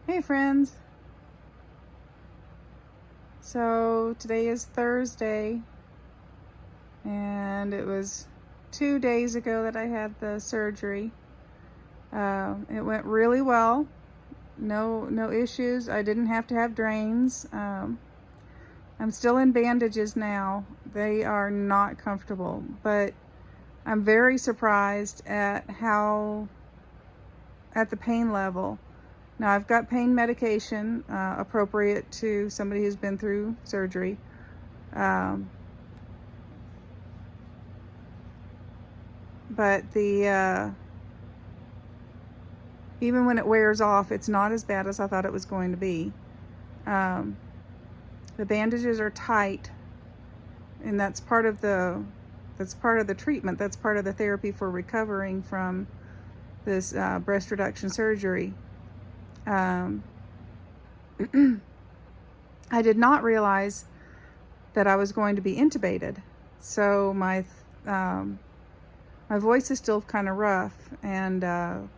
Hey friends. So today is Thursday and it was 2 days ago that I had the surgery. It went really well. No issues. I didn't have to have drains. I'm still in bandages now. They are not comfortable, but I'm very surprised at the pain level. Now, I've got pain medication appropriate to somebody who's been through surgery. But even when it wears off, it's not as bad as I thought it was going to be. The bandages are tight, and that's part of the treatment. That's part of the therapy for recovering from this breast reduction surgery. I did not realize that I was going to be intubated, so my voice is still kind of rough, and I've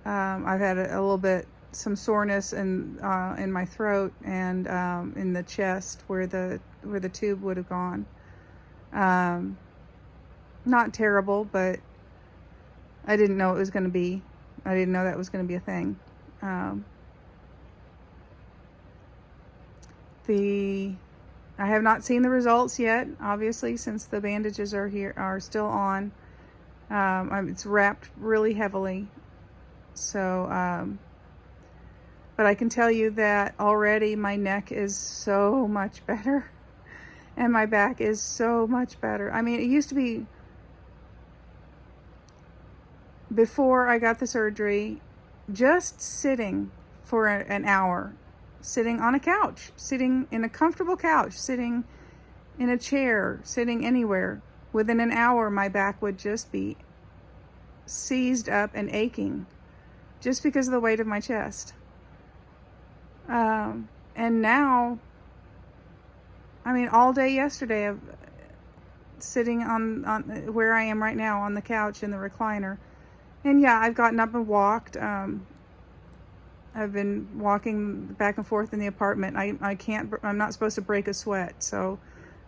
had a little bit some soreness in my throat and in the chest where the tube would have gone. Not terrible, but I didn't know it was going to be. I didn't know that was going to be a thing. I have not seen the results yet, obviously, since the bandages are still on. It's wrapped really heavily. So, but I can tell you that already my neck is so much better and my back is so much better. I mean, it used to be, before I got the surgery, just sitting for an hour, sitting on a couch, sitting in a comfortable couch, sitting in a chair, sitting anywhere, within an hour my back would just be seized up and aching just because of the weight of my chest. And now, I mean, all day yesterday, I'm sitting on where I am right now on the couch in the recliner. And yeah, I've gotten up and walked. I've been walking back and forth in the apartment. I'm not supposed to break a sweat, so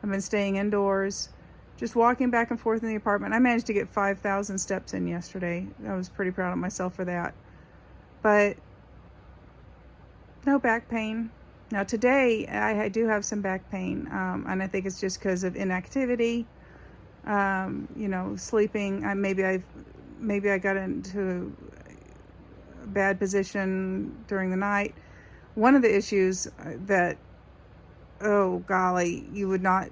I've been staying indoors, just walking back and forth in the apartment. I managed to get 5,000 steps in yesterday. I was pretty proud of myself for that. But no back pain. Now today, I do have some back pain, and I think it's just because of inactivity, sleeping. Maybe I got into a bad position during the night. One of the issues that, oh golly, you would not,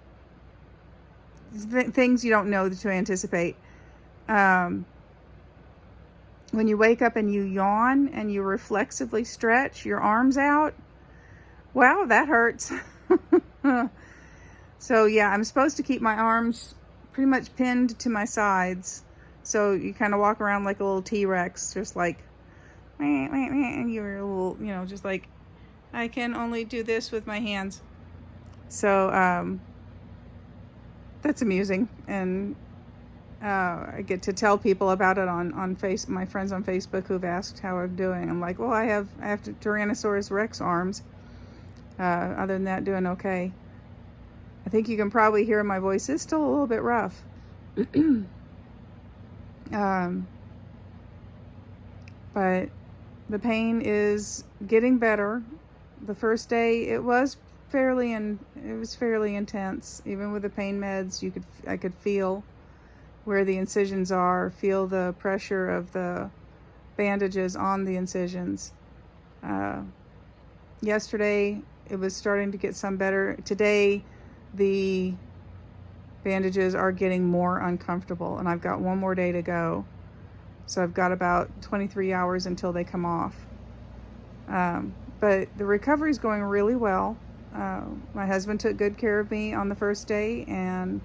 things you don't know to anticipate. When you wake up and you yawn and you reflexively stretch your arms out, wow, that hurts. So yeah, I'm supposed to keep my arms pretty much pinned to my sides. So you kind of walk around like a little T-Rex, just like, and you're a little, just like, I can only do this with my hands. So that's amusing, and I get to tell people about it on my friends on Facebook who've asked how I'm doing. I'm like, well, I have Tyrannosaurus Rex arms. Other than that, doing okay. I think you can probably hear my voice is still a little bit rough. But the pain is getting better. The first day it was fairly intense. Even with the pain meds, I could feel where the incisions are, feel the pressure of the bandages on the incisions. Yesterday it was starting to get some better. Today the bandages are getting more uncomfortable, and I've got one more day to go. So I've got about 23 hours until they come off. But the recovery is going really well. My husband took good care of me on the first day, and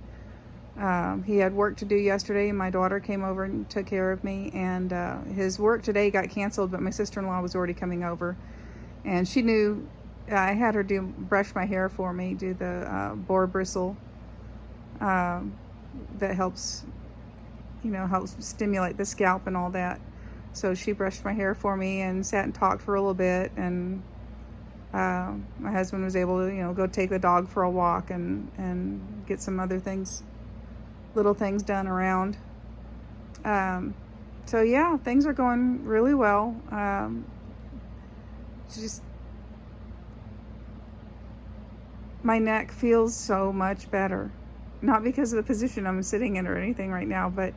he had work to do yesterday. My daughter came over and took care of me, and his work today got canceled, but my sister-in-law was already coming over, and she knew. I had her brush my hair for me, do the boar bristle that helps stimulate the scalp and all that. So she brushed my hair for me and sat and talked for a little bit, and my husband was able to, go take the dog for a walk and get some other things, little things done around. So yeah, things are going really well. Just my neck feels so much better. Not because of the position I'm sitting in or anything right now, but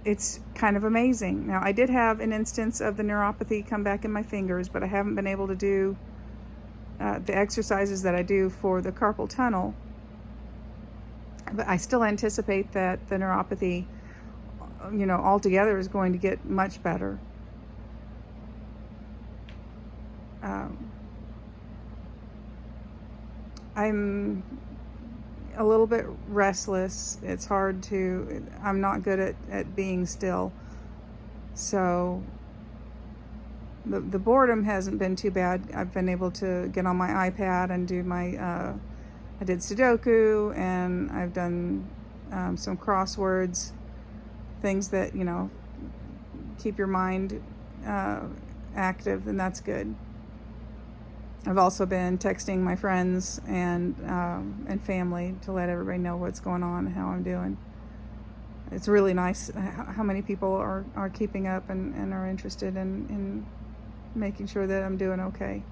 it's kind of amazing. Now, I did have an instance of the neuropathy come back in my fingers, but I haven't been able to do the exercises that I do for the carpal tunnel. But I still anticipate that the neuropathy, altogether is going to get much better. I'm a little bit restless. I'm not good at being still. So the boredom hasn't been too bad. I've been able to get on my iPad and do I did Sudoku, and I've done some crosswords, things that, keep your mind active, and that's good. I've also been texting my friends and family to let everybody know what's going on and how I'm doing. It's really nice how many people are keeping up and are interested in making sure that I'm doing okay.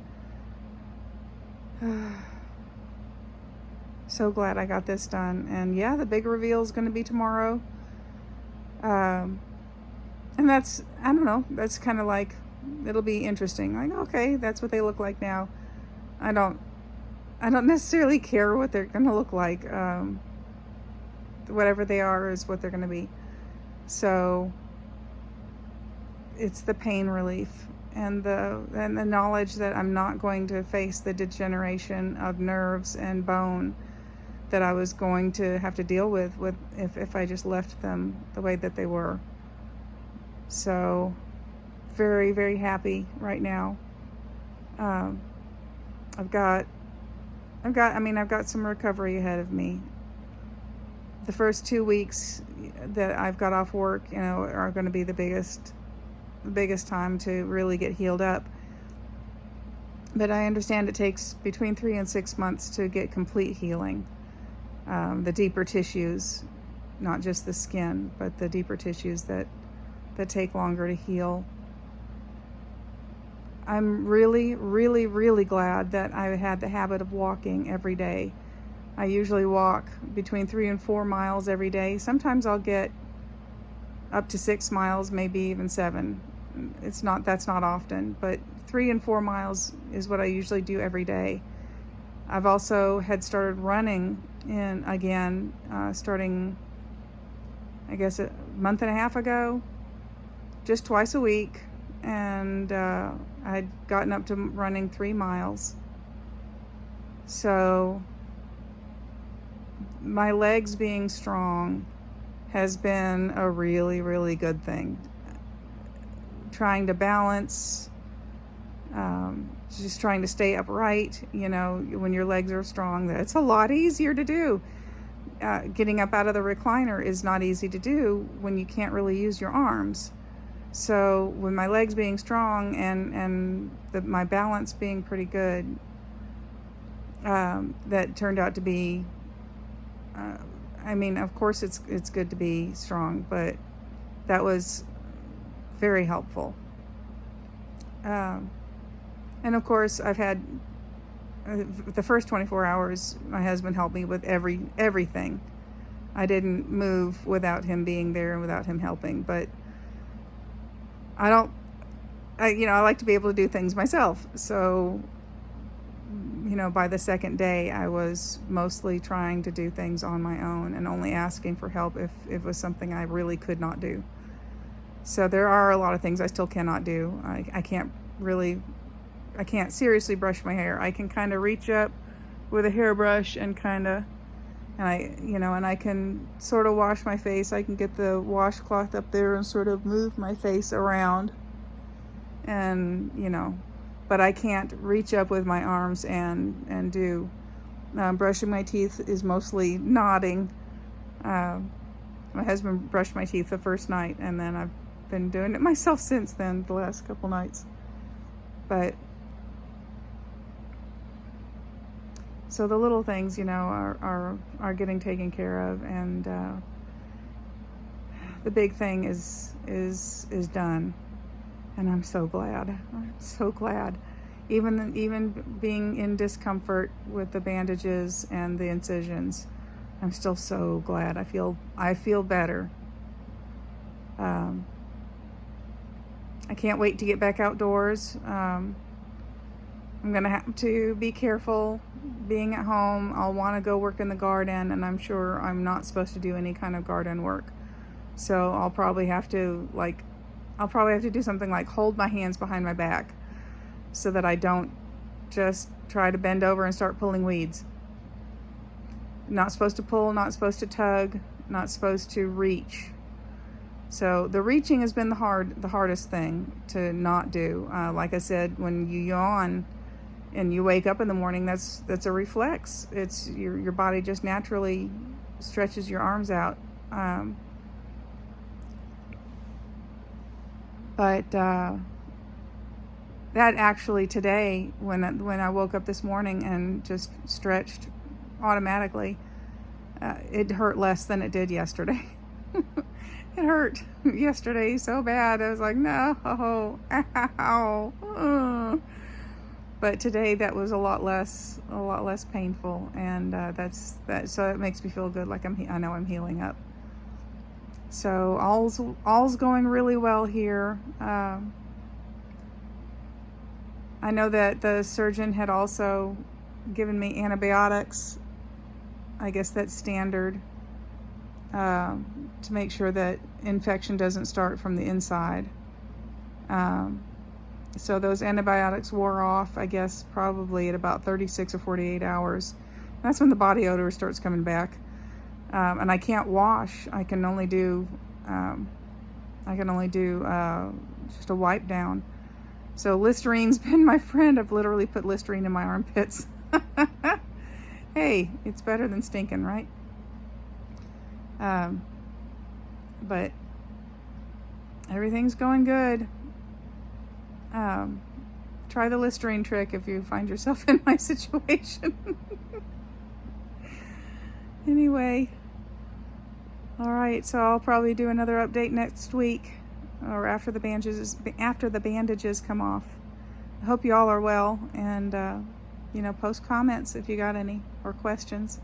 So glad I got this done. And yeah, the big reveal is going to be tomorrow. And that's, I don't know, that's kind of like, it'll be interesting. Like, okay, that's what they look like now. I don't necessarily care what they're going to look like. Whatever they are is what they're going to be. So it's the pain relief and the knowledge that I'm not going to face the degeneration of nerves and bone that I was going to have to deal with if I just left them the way that they were. So very, very happy right now. I've got some recovery ahead of me. The first 2 weeks that I've got off work, are going to be the biggest time to really get healed up. But I understand it takes between 3 and 6 months to get complete healing. The deeper tissues, not just the skin, but the deeper tissues that take longer to heal. I'm really, really, really glad that I had the habit of walking every day. I usually walk between 3 and 4 miles every day. Sometimes I'll get up to 6 miles, maybe even 7. That's not often, but 3 and 4 miles is what I usually do every day. I've also had started running again, starting, I guess, a month and a half ago, just twice a week. And I'd gotten up to running 3 miles. So my legs being strong has been a really, really good thing. Trying to balance, just trying to stay upright, when your legs are strong, that's a lot easier to do. Getting up out of the recliner is not easy to do when you can't really use your arms. So with my legs being strong and my balance being pretty good, that turned out to be, of course it's good to be strong, but that was very helpful. And of course I've had, the first 24 hours, my husband helped me with everything. I didn't move without him being there and without him helping, but I like to be able to do things myself. So, by the second day, I was mostly trying to do things on my own and only asking for help if it was something I really could not do. So there are a lot of things I still cannot do. I can't seriously brush my hair. I can kind of reach up with a hairbrush and I can sort of wash my face. I can get the washcloth up there and sort of move my face around. And, but I can't reach up with my arms and do. Brushing my teeth is mostly nodding. My husband brushed my teeth the first night, and then I've been doing it myself since then, the last couple nights. But so the little things, are getting taken care of, and the big thing is done, and I'm so glad. I'm so glad. Even being in discomfort with the bandages and the incisions, I'm still so glad. I feel better. I can't wait to get back outdoors. I'm gonna have to be careful being at home. I'll want to go work in the garden, and I'm sure I'm not supposed to do any kind of garden work. So I'll probably have to do something like hold my hands behind my back so that I don't just try to bend over and start pulling weeds. Not supposed to pull, not supposed to tug, not supposed to reach. So the reaching has been the hardest thing to not do. Like I said, when you yawn and you wake up in the morning, that's a reflex. It's your body just naturally stretches your arms out. But that actually today, when I woke up this morning and just stretched automatically, it hurt less than it did yesterday. It hurt yesterday so bad. I was like, no, ow. But today that was a lot less painful, and so it makes me feel good. Like I know I'm healing up. So all's going really well here. I know that the surgeon had also given me antibiotics. I guess that's standard, to make sure that infection doesn't start from the inside. So those antibiotics wore off, I guess, probably at about 36 or 48 hours. That's when the body odor starts coming back. And I can't wash. I can only do just a wipe down. So Listerine's been my friend. I've literally put Listerine in my armpits. Hey, it's better than stinking, right? But everything's going good. Try the Listerine trick if you find yourself in my situation. Anyway, all right, so I'll probably do another update next week, or after the bandages come off. I hope you all are well, and post comments if you got any or questions.